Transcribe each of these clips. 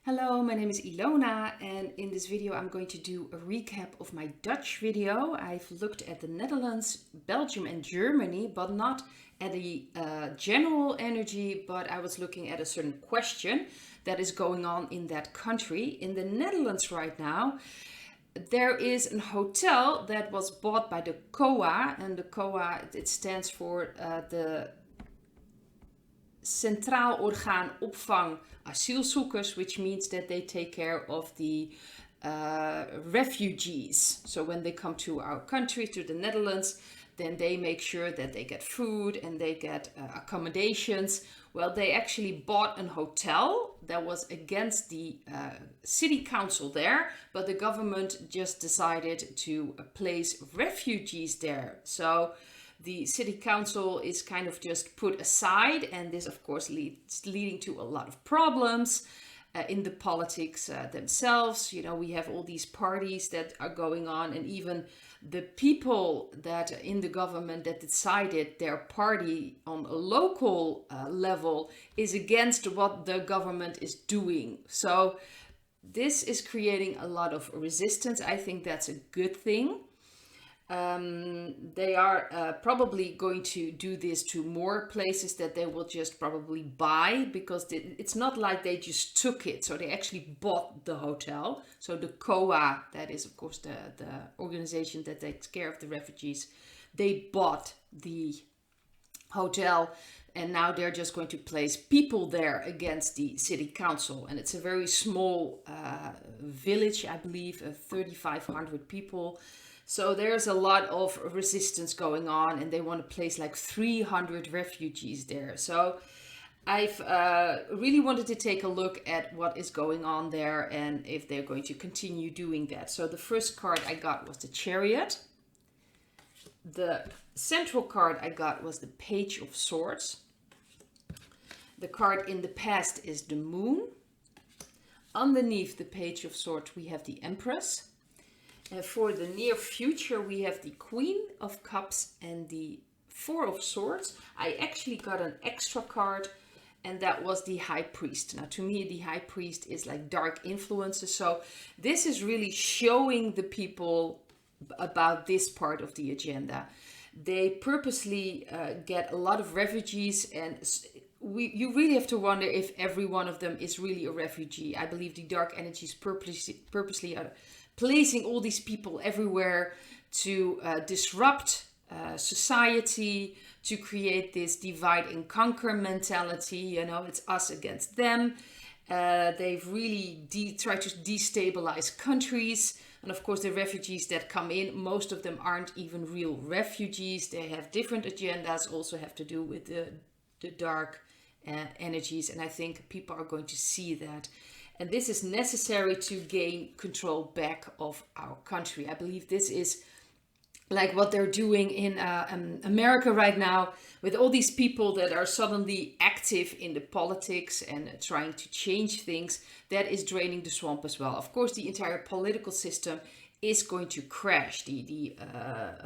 Hello, my name is Ilona, and in this video I'm going to do a recap of my Dutch video. I've looked at the Netherlands, Belgium and Germany, but not at the general energy, but I was looking at a certain question that is going on in that country. In the Netherlands right now, there is a hotel that was bought by the COA, and the COA, it stands for the Centraal Orgaan Opvang Asielzoekers, which means that they take care of the refugees. So when they come to our country, to the Netherlands, then they make sure that they get food and they get accommodations. Well, they actually bought a hotel that was against the city council there, but the government just decided to place refugees there. So the city council is kind of just put aside, and this of course leading to a lot of problems in the politics themselves. You know, we have all these parties that are going on, and even the people that in the government that decided their party on a local level is against what the government is doing. So this is creating a lot of resistance. I think that's a good thing. They are probably going to do this to more places that they will just probably buy, because it's not like they just took it. So they actually bought the hotel. So the COA, that is of course the organization that takes care of the refugees, they bought the hotel, and now they're just going to place people there against the city council. And it's a very small village, I believe, 3,500 people. So there's a lot of resistance going on, and they want to place like 300 refugees there. So I've really wanted to take a look at what is going on there and if they're going to continue doing that. So the first card I got was the Chariot. The central card I got was the Page of Swords. The card in the past is the Moon. Underneath the Page of Swords we have the Empress. And for the near future, we have the Queen of Cups and the Four of Swords. I actually got an extra card, and that was the High Priest. Now, to me, the High Priest is like dark influences. So this is really showing the people about this part of the agenda. They purposely get a lot of refugees, and you really have to wonder if every one of them is really a refugee. I believe the dark energies purposely are placing all these people everywhere to disrupt society, to create this divide and conquer mentality. You know, it's us against them. They've really tried to destabilize countries. And of course, the refugees that come in, most of them aren't even real refugees. They have different agendas, also have to do with the dark energies. And I think people are going to see that. And this is necessary to gain control back of our country. I believe this is like what they're doing in America right now, with all these people that are suddenly active in the politics and trying to change things. That is draining the swamp as well. Of course, the entire political system is going to crash. The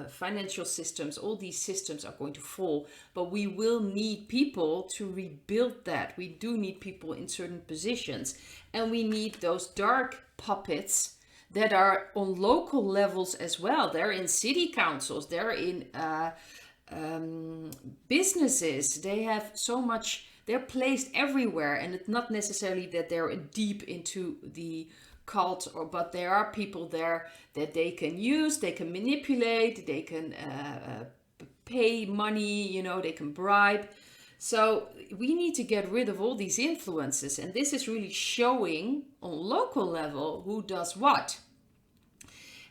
financial systems, all these systems are going to fall, but we will need people to rebuild that. We do need people in certain positions, and we need those dark puppets that are on local levels as well. They're in city councils, they're in businesses. They have so much, they're placed everywhere, and it's not necessarily that they're deep into the cult, but there are people there that they can use, they can manipulate, they can pay money, you know, they can bribe. So we need to get rid of all these influences, and this is really showing on local level who does what.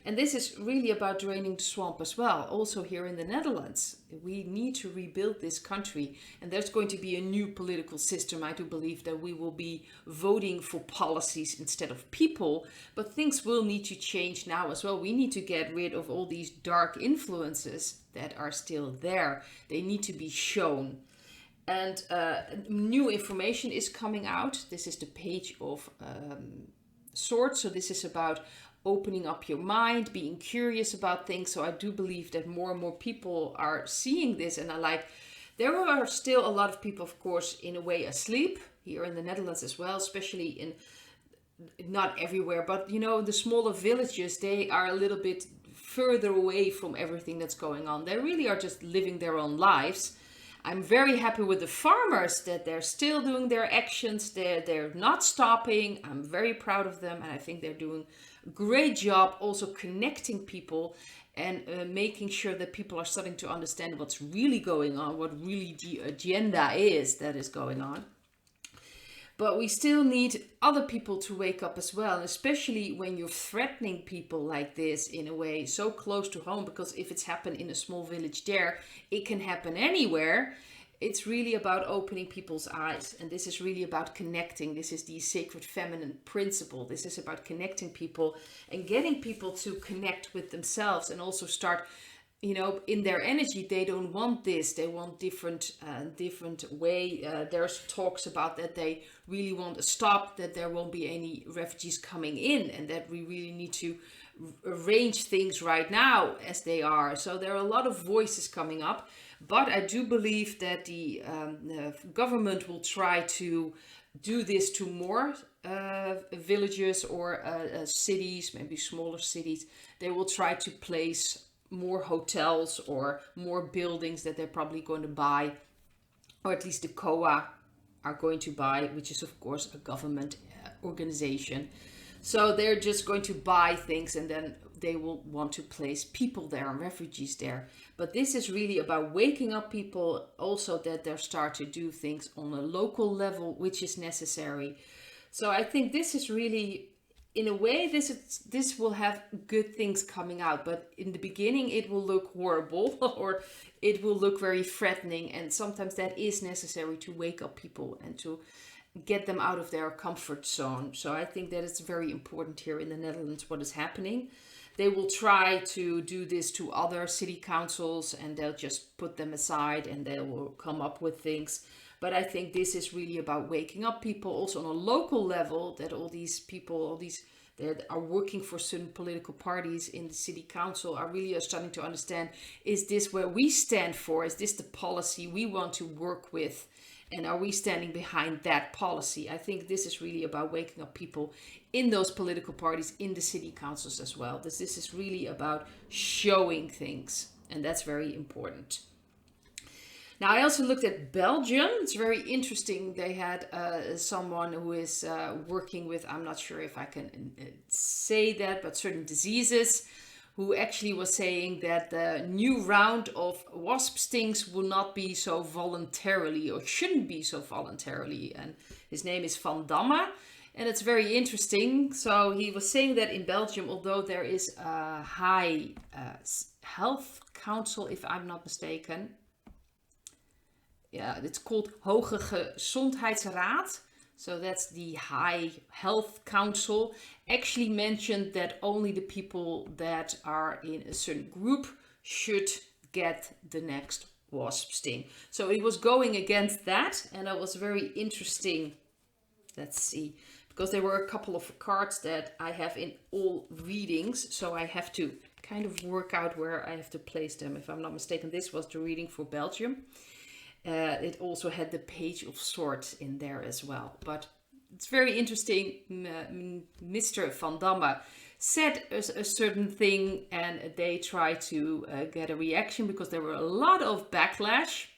And this is really about draining the swamp as well. Also here in the Netherlands, we need to rebuild this country. And there's going to be a new political system. I do believe that we will be voting for policies instead of people. But things will need to change now as well. We need to get rid of all these dark influences that are still there. They need to be shown. And new information is coming out. This is the Page of Swords. So this is about opening up your mind, being curious about things. So I do believe that more and more people are seeing this, and there are still a lot of people, of course, in a way asleep here in the Netherlands as well, especially in not everywhere, but the smaller villages, they are a little bit further away from everything that's going on. They really are just living their own lives. I'm very happy with the farmers that they're still doing their actions. They're not stopping. I'm very proud of them, and I think they're doing a great job also connecting people and making sure that people are starting to understand what's really going on, what really the agenda is that is going on. But we still need other people to wake up as well, especially when you're threatening people like this in a way so close to home, because if it's happened in a small village there, it can happen anywhere. It's really about opening people's eyes, and this is really about connecting. This is the sacred feminine principle. This is about connecting people and getting people to connect with themselves and also start in their energy. They don't want this. They want different way. There's talks about that they really want to stop, that there won't be any refugees coming in, and that we really need to arrange things right now as they are. So there are a lot of voices coming up, but I do believe that the government will try to do this to more villages or cities, maybe smaller cities. They will try to place more hotels or more buildings that they're probably going to buy, or at least the COA are going to buy, which is of course a government organization. So they're just going to buy things, and then they will want to place people there and refugees there. But this is really about waking up people, also that they start to do things on a local level, which is necessary. So I think this is really, in a way, this will have good things coming out, but in the beginning it will look horrible or it will look very threatening, and sometimes that is necessary to wake up people and to get them out of their comfort zone. So I think that it's very important here in the Netherlands what is happening. They will try to do this to other city councils, and they'll just put them aside and they will come up with things. But I think this is really about waking up people also on a local level, that all these people, that are working for certain political parties in the city council are really starting to understand, is this where we stand for? Is this the policy we want to work with? And are we standing behind that policy? I think this is really about waking up people in those political parties, in the city councils as well. This is really about showing things, and that's very important. Now, I also looked at Belgium. It's very interesting. They had someone who is working with, I'm not sure if I can say that, but certain diseases, who actually was saying that the new round of wasp stings will not be so voluntarily, or shouldn't be so voluntarily. And his name is Van Damme. And it's very interesting. So he was saying that in Belgium, although there is a high health council, if I'm not mistaken, it's called Hoge Gezondheidsraad. So that's the High Health Council. Actually mentioned that only the people that are in a certain group should get the next wasp sting. So it was going against that, and that was very interesting. Let's see, because there were a couple of cards that I have in all readings, so I have to kind of work out where I have to place them. If I'm not mistaken, this was the reading for Belgium. It also had the Page of Swords in there as well. But it's very interesting. Mr. Van Damme said a certain thing, and they tried to get a reaction because there were a lot of backlash.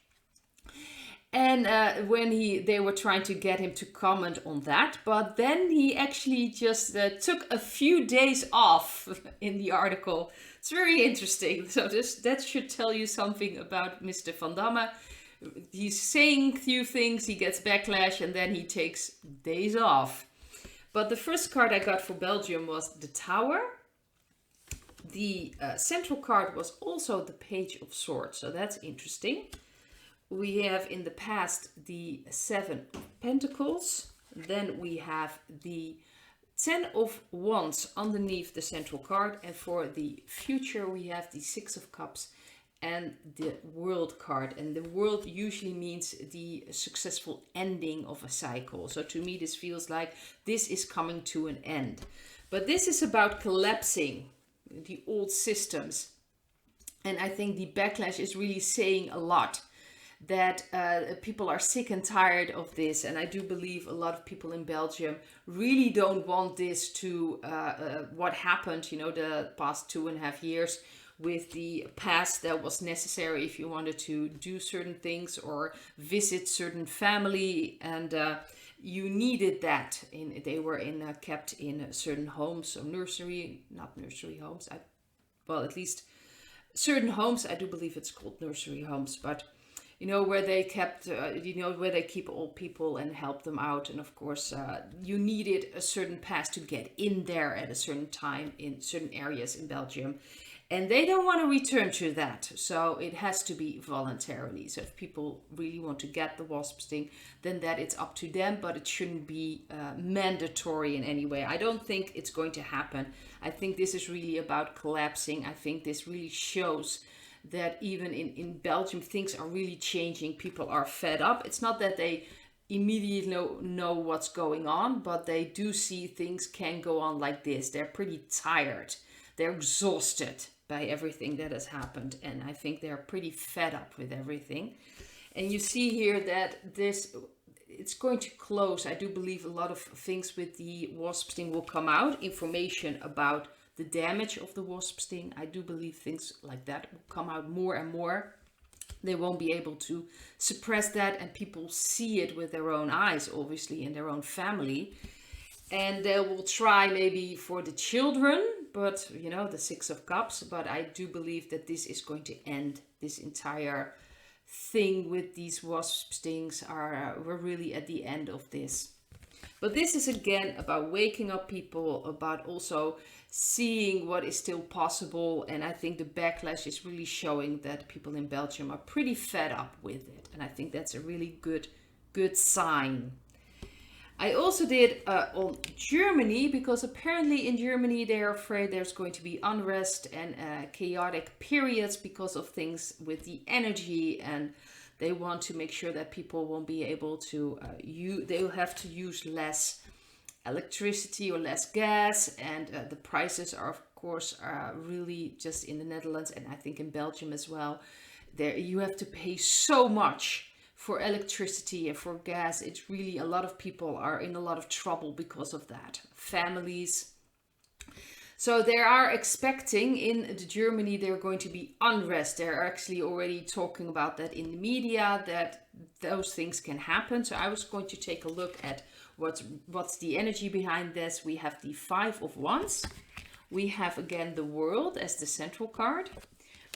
And when they were trying to get him to comment on that, but then he actually just took a few days off in the article. It's very interesting. So that should tell you something about Mr. Van Damme. He's saying few things, he gets backlash, and then he takes days off. But the first card I got for Belgium was the Tower. The central card was also the Page of Swords, so that's interesting. We have in the past the 7 of Pentacles. Then we have the 10 of Wands underneath the central card. And for the future, we have the 6 of Cups and the World card. And the World usually means the successful ending of a cycle. So to me, this feels like this is coming to an end. But this is about collapsing the old systems. And I think the backlash is really saying a lot. that people are sick and tired of this. And I do believe a lot of people in Belgium really don't want this to what happened, the past 2.5 years, with the pass that was necessary if you wanted to do certain things or visit certain family, and you needed that. They were kept in certain homes, so not nursery homes. Well, at least certain homes. I do believe it's called nursery homes, but where they kept, where they keep old people and help them out. And of course, you needed a certain pass to get in there at a certain time in certain areas in Belgium. And they don't want to return to that. So it has to be voluntarily. So if people really want to get the wasp sting, then that it's up to them, but it shouldn't be mandatory in any way. I don't think it's going to happen. I think this is really about collapsing. I think this really shows that even in Belgium, things are really changing. People are fed up. It's not that they immediately know what's going on, but they do see things can go on like this. They're pretty tired. They're exhausted by everything that has happened, and I think they're pretty fed up with everything. And you see here that it's going to close. I do believe a lot of things with the wasp sting will come out, information about the damage of the wasp sting. I do believe things like that will come out more and more. They won't be able to suppress that, and people see it with their own eyes, obviously, in their own family. And they will try maybe for the children, but the Six of Cups. But I do believe that this is going to end. This entire thing with these wasp stings we're really at the end of this. But this is again about waking up people, about also seeing what is still possible. And I think the backlash is really showing that people in Belgium are pretty fed up with it. And I think that's a really good sign. I also did on Germany, because apparently in Germany they are afraid there's going to be unrest and chaotic periods because of things with the energy, and they want to make sure that people won't be able to they will have to use less electricity or less gas, and the prices are of course really just in the Netherlands, and I think in Belgium as well. There you have to pay so much for electricity and for gas. It's really, a lot of people are in a lot of trouble because of that. Families. So they are expecting in Germany there are going to be unrest. They're actually already talking about that in the media, that those things can happen. So I was going to take a look at what's the energy behind this. We have the Five of Wands. We have again the World as the central card.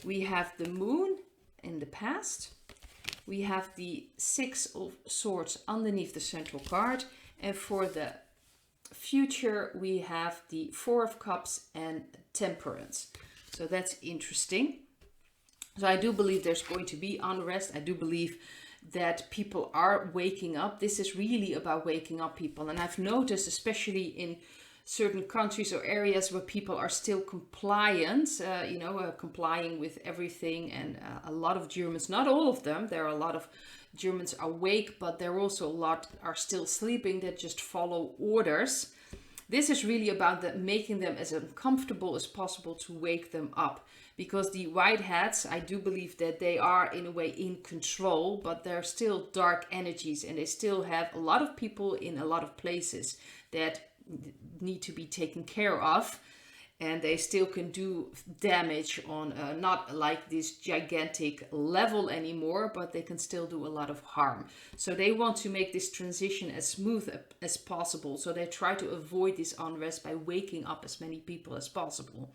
We have the Moon in the past. We have the Six of Swords underneath the central card. And for the future, we have the Four of Cups and Temperance. So that's interesting. So I do believe there's going to be unrest. I do believe that people are waking up. This is really about waking up people. And I've noticed, especially in certain countries or areas where people are still compliant, complying with everything. And a lot of Germans, not all of them, there are a lot of Germans awake, but there are also a lot are still sleeping that just follow orders. This is really about making them as uncomfortable as possible to wake them up. Because the white hats, I do believe that they are in a way in control, but they're still dark energies, and they still have a lot of people in a lot of places that need to be taken care of, and they still can do damage on not like this gigantic level anymore, but they can still do a lot of harm. So they want to make this transition as smooth as possible. So they try to avoid this unrest by waking up as many people as possible.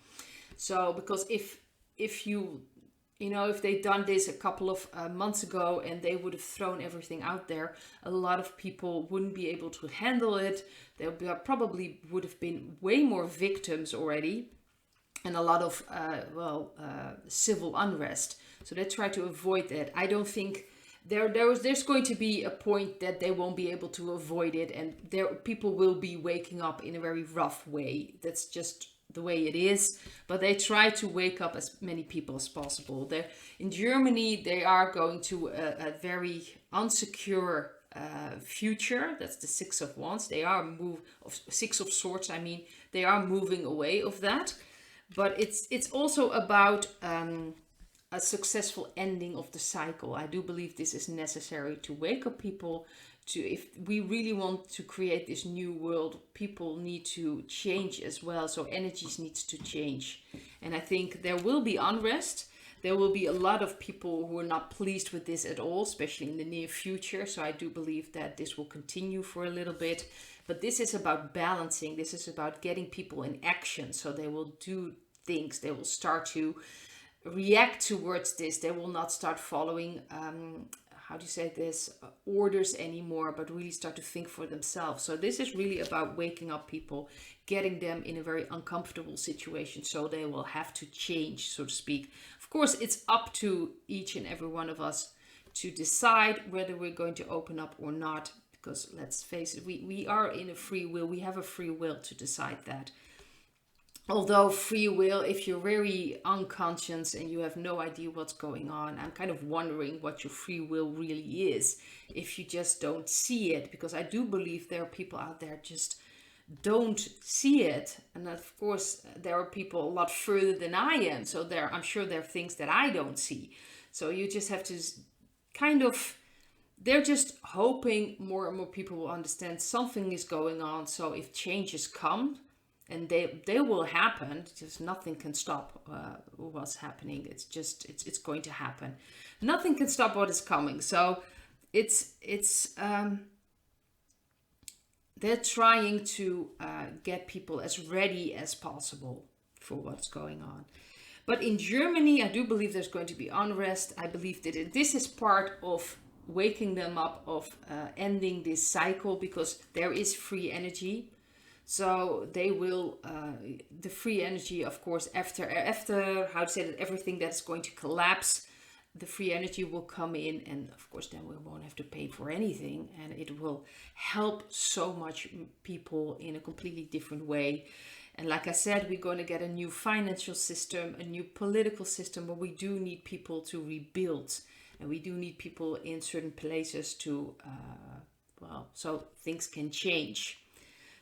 So because if they'd done this a couple of months ago and they would have thrown everything out there, a lot of people wouldn't be able to handle it. There probably would have been way more victims already, and a lot of civil unrest. So they try to avoid that. I don't think there's going to be a point that they won't be able to avoid it, and people will be waking up in a very rough way. That's just the way it is, but they try to wake up as many people as possible. In Germany, they are going to a very unsecure future. That's the Six of Wands. Six of Swords. I mean, they are moving away of that. But it's also about a successful ending of the cycle. I do believe this is necessary to wake up people to, if we really want to create this new world, people need to change as well. So energies needs to change. And I think there will be unrest. There will be a lot of people who are not pleased with this at all, especially in the near future. So I do believe that this will continue for a little bit. But this is about balancing. This is about getting people in action. So they will do things. They will start to react towards this. They will not start following, how do you say this, orders anymore, but really start to think for themselves. So this is really about waking up people, getting them in a very uncomfortable situation. So they will have to change, so to speak. Of course, it's up to each and every one of us to decide whether we're going to open up or not. Because let's face it, we are in a free will. We have a free will to decide that. Although free will, if you're very unconscious and you have no idea what's going on, I'm kind of wondering what your free will really is if you just don't see it. Because I do believe there are people out there just don't see it. And of course, there are people a lot further than I am. So I'm sure there are things that I don't see. So you just have to kind of, they're just hoping more and more people will understand something is going on. So if changes come, and they will happen, just nothing can stop what's happening. It's going to happen. Nothing can stop what is coming. So they're trying to get people as ready as possible for what's going on. But in Germany, I do believe there's going to be unrest. I believe that this is part of waking them up, of ending this cycle, because there is free energy. So they will, the free energy, of course, after how to say that, everything that's going to collapse, the free energy will come in, and of course then we won't have to pay for anything, and it will help so much people in a completely different way. And like I said, we're going to get a new financial system, a new political system, but we do need people to rebuild, and we do need people in certain places to, so things can change.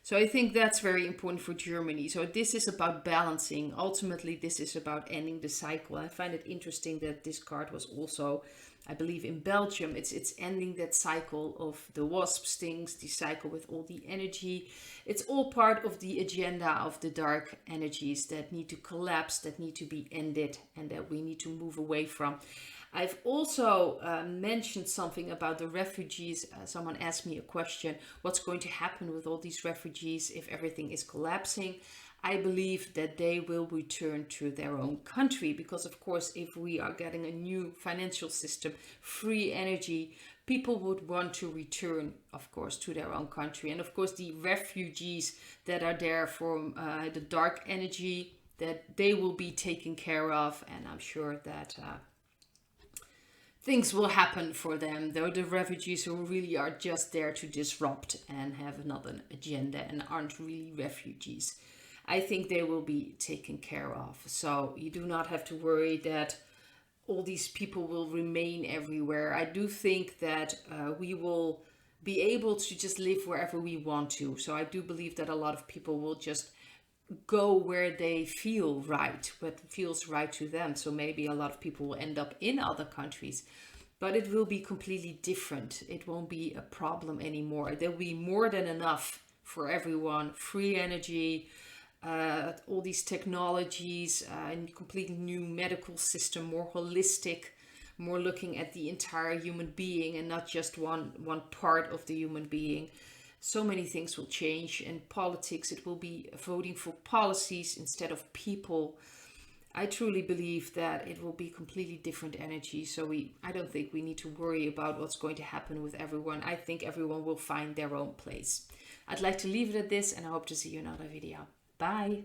So I think that's very important for Germany. So this is about balancing. Ultimately, this is about ending the cycle. I find it interesting that this card was also, I believe, in Belgium. It's ending that cycle of the wasp stings, the cycle with all the energy. It's all part of the agenda of the dark energies that need to collapse, that need to be ended, and that we need to move away from. I've also mentioned something about the refugees. Someone asked me a question, what's going to happen with all these refugees if everything is collapsing? I believe that they will return to their own country, because of course, if we are getting a new financial system, free energy, people would want to return, of course, to their own country. And of course, the refugees that are there from the dark energy, that they will be taken care of. And I'm sure that things will happen for them, though the refugees who really are just there to disrupt and have another agenda and aren't really refugees, I think they will be taken care of. So you do not have to worry that all these people will remain everywhere. I do think that we will be able to just live wherever we want to. So I do believe that a lot of people will just go where they feel right, what feels right to them. So maybe a lot of people will end up in other countries, but it will be completely different. It won't be a problem anymore. There will be more than enough for everyone. Free energy, all these technologies, and completely new medical system, more holistic, more looking at the entire human being and not just one part of the human being. So many things will change. In politics, it will be voting for policies instead of people. I truly believe that it will be completely different energy. So I don't think we need to worry about what's going to happen with everyone. I think everyone will find their own place. I'd like to leave it at this, and I hope to see you in another video. Bye.